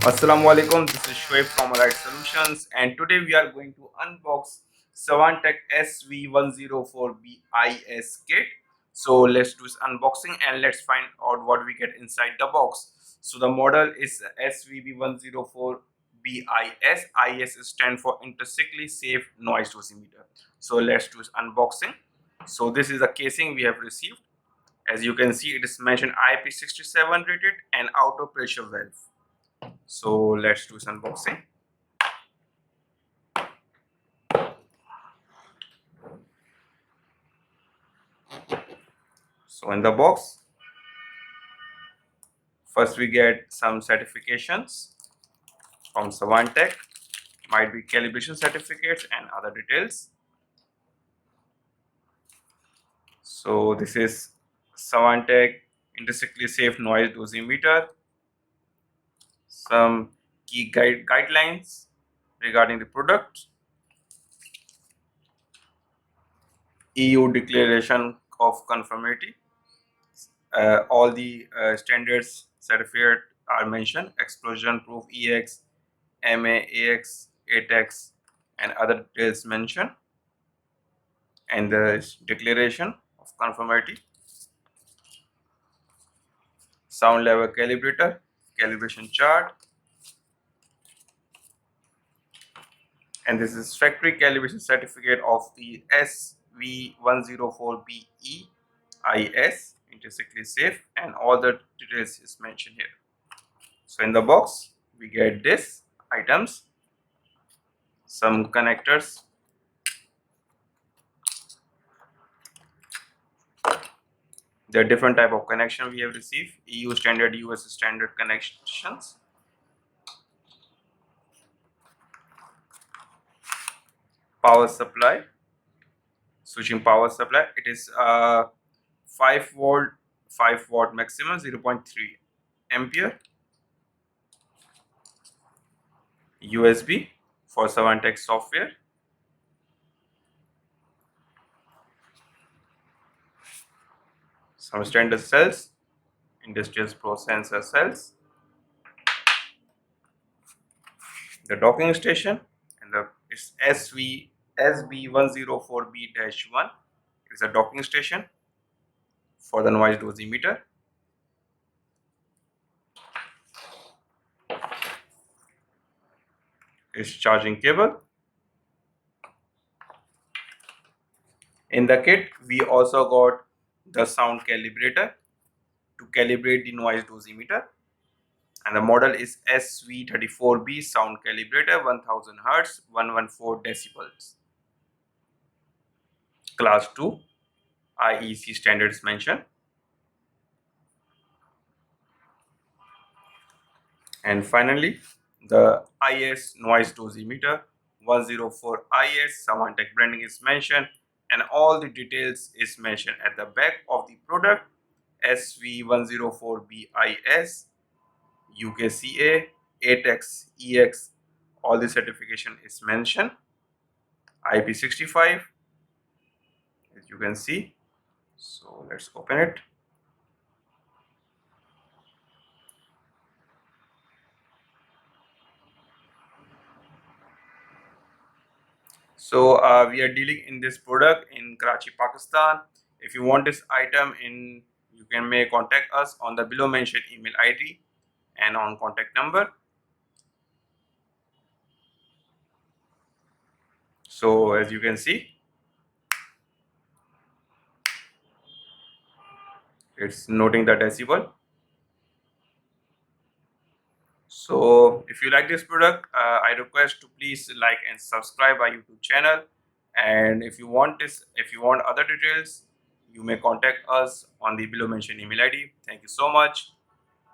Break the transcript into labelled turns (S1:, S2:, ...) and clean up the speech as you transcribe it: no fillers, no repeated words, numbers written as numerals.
S1: Assalamualaikum, this is Shoaib from Right Solutions, and today we are going to unbox Svantek SV104BIS kit. So let's do this unboxing and let's find out what we get inside the box. So the model is SVB104BIS. IS stand for intrinsically safe noise dosimeter. So let's do this unboxing. So this is the casing we have received. As you can see, it is mentioned IP67 rated and auto pressure valve. So let's do some unboxing. So in the box, first we get some certifications from Svantek, might be calibration certificates and other details. So this is Svantek intrinsically safe noise dosimeter, some key guidelines regarding the product, EU declaration of conformity. All the standards certificate are mentioned: explosion proof EX, MA, AX, ATEX, and other details mentioned, and the declaration of conformity. Sound level calibrator, calibration chart, and this is factory calibration certificate of the SV104BEIS, intrinsically safe, and all the details is mentioned here. So in the box we get this items, some connectors, there are different type of connection we have received: EU standard, US standard connections, power supply, switching power supply. It is 5 volt, 5 watt maximum, 0.3 ampere. USB for Svantek software. Some standard cells, industrial pro sensor cells, the docking station, and the it's SB104B-1. It's a docking station for the noise dosimeter. It's charging cable. In the kit, we also got the sound calibrator to calibrate the noise dosimeter, and the model is SV34B sound calibrator, 1000 Hz, 114 decibels, class 2 IEC standards mentioned. And finally, the IS noise dosimeter 104 IS Svantek branding is mentioned, and all the details is mentioned at the back of the product: SV104BIS, UKCA, ATEX, EX, all the certification is mentioned, IP65, as you can see. So let's open it. So we are dealing in this product in Karachi, Pakistan. If you want this item in, you can may contact us on the below mentioned email ID and on contact number. So as you can see, it's noting the decibel. So if you like this product, I request to please like and subscribe our YouTube channel. And if you want other details, you may contact us on the below mentioned email ID. Thank you so much.